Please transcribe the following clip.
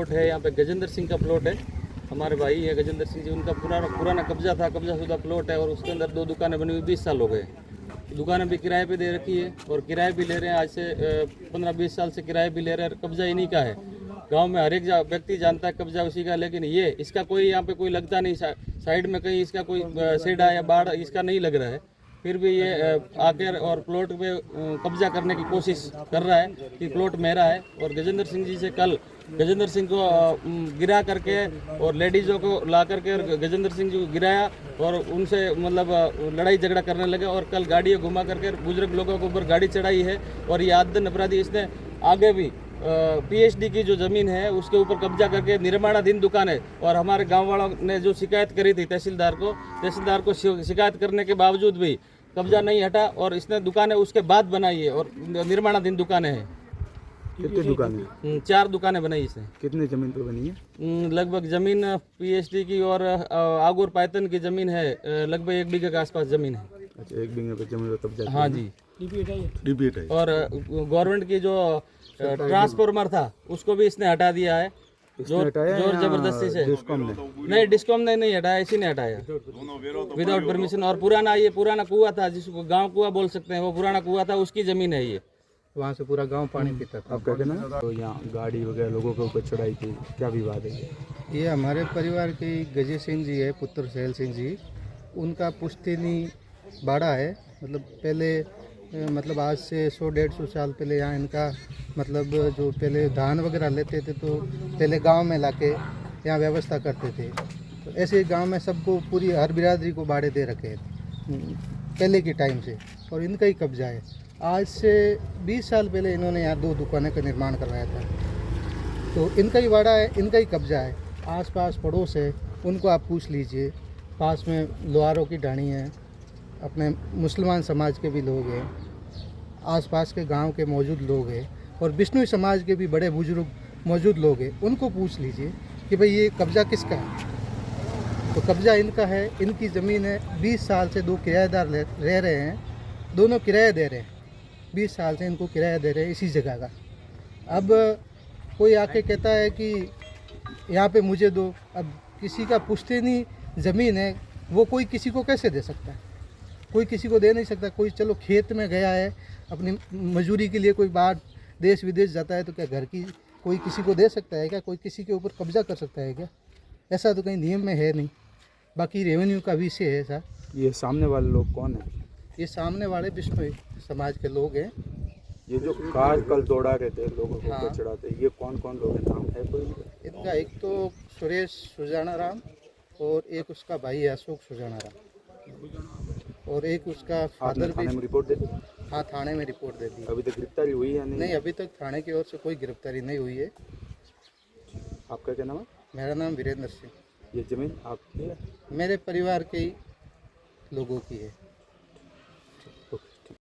Plot है, यहाँ पे गजेंद्र सिंह का प्लॉट है, हमारे भाई है गजेंद्र सिंह जी, उनका पुराना कब्जा था, कब्जा शुदा प्लॉट है और उसके अंदर 2 दुकानें बनी हुई 20 साल हो गए। दुकानें भी किराए पे दे रखी है और किराए भी ले रहे हैं, आज से 15-20 साल से किराए भी ले रहे हैं। कब्जा इन्हीं का है, गांव में हर एक व्यक्ति जानता है कब्जा उसी का, लेकिन ये इसका कोई यहाँ पे कोई लगता नहीं, साइड में कहीं इसका कोई सेडा या बाढ़ इसका नहीं लग रहा है, फिर भी ये आकर और प्लॉट पे कब्जा करने की कोशिश कर रहा है कि प्लॉट मेरा है। और गजेंद्र सिंह जी से कल गजेंद्र सिंह को गिरा करके और लेडीज़ों को ला करके और गजेंद्र सिंह जी को गिराया और उनसे मतलब लड़ाई झगड़ा करने लगे और कल गाड़ियाँ घुमा करके बुजुर्ग लोगों के ऊपर गाड़ी चढ़ाई है। और ये आदन अपराधी इसने आगे भी पीएचडी की जो ज़मीन है उसके ऊपर कब्जा करके निर्माणाधीन दुकान है। और हमारे गांव वालों ने जो शिकायत करी थी तहसीलदार को शिकायत करने के बावजूद भी कब्जा नहीं हटा और इसने दुकानें उसके बाद बनाई है और निर्माणाधीन दुकानें हैं। कितनी दुकानें? 4 दुकानें बनाई इसने। कितनी जमीन पे बनी है? लगभग ज़मीन पीएचडी की और आगुर पायतन की ज़मीन है, लगभग 1 बीघे के आसपास ज़मीन है। अच्छा, 1 बीघे पे जमीन पे कब्जा? हाँ जी। और गवर्नमेंट की जो ट्रांसफार्मर था उसको भी इसने हटा दिया है, जोर जबरदस्ती से। नहीं, डिस्कॉम ने नहीं हटाया, इसी ने हटाया विदाउट परमिशन। और पुराना कुआं था, जिसको गांव कुआं बोल सकते हैं, वो पुराना कुआं था, उसकी जमीन है ये, वहाँ से पूरा गांव पानी पीता था। आपका कहना है? तो यहाँ गाड़ी वगैरह लोगों के ऊपर चढ़ाई थी, क्या विवाद है ये हमारे परिवार के गजे सिंह जी है, पुत्र सहेल सिंह जी, उनका पुश्तैनी बाड़ा है। मतलब पहले मतलब आज से 100-150 साल पहले यहाँ इनका मतलब जो पहले धान वगैरह लेते थे तो पहले गांव में लाके यहाँ व्यवस्था करते थे। तो ऐसे गांव में सबको पूरी हर बिरादरी को बाड़े दे रखे हैं पहले के टाइम से, और इनका ही कब्जा है। आज से 20 साल पहले इन्होंने यहाँ 2 दुकानों का निर्माण करवाया था, तो इनका ही बाड़ा है, इनका ही कब्जा है। आसपास पड़ोस है, उनको आप पूछ लीजिए, पास में लोहारों की ढाणी है, अपने मुसलमान समाज के भी लोग हैं, आसपास के गांव के मौजूद लोग हैं और बिश्नोई समाज के भी बड़े बुजुर्ग मौजूद लोग हैं। उनको पूछ लीजिए कि भाई ये कब्जा किसका है। तो कब्जा इनका है, इनकी ज़मीन है। 20 साल से 2 किराएदार रह रहे हैं, दोनों किराया दे रहे हैं, 20 साल से इनको किराया दे रहे हैं इसी जगह का। अब कोई आके कहता है कि यहाँ पे मुझे दो, अब किसी का पुश्तैनी ज़मीन है, वो कोई किसी को कैसे दे सकता है? कोई किसी को दे नहीं सकता। कोई चलो खेत में गया है अपनी मजदूरी के लिए, कोई बाहर देश विदेश जाता है, तो क्या घर की कोई किसी को दे सकता है क्या? कोई किसी के ऊपर कब्जा कर सकता है क्या? ऐसा तो कहीं नियम में है नहीं। बाकी रेवेन्यू का विषय है ऐसा। ये सामने वाले लोग कौन है? ये सामने वाले बिश्नोई समाज के लोग हैं। ये जो कार कल दौड़ा रहे थे, लोगों को हाँ। ऊपर चढ़ाते, ये कौन कौन लोग हैं? नाम है कोई? इनका एक तो सुरेश सुजाना राम और एक उसका भाई है अशोक सुजाना राम, और एक उसका फादर भी। थाने में रिपोर्ट दे दी? हाँ, थाने में रिपोर्ट दे दी। अभी तक गिरफ्तारी हुई है? नहीं, अभी तक थाने की ओर से कोई गिरफ्तारी नहीं हुई है। आपका क्या नाम है? मेरा नाम वीरेंद्र सिंह। ये जमीन आपकी है? मेरे परिवार के ही लोगों की है।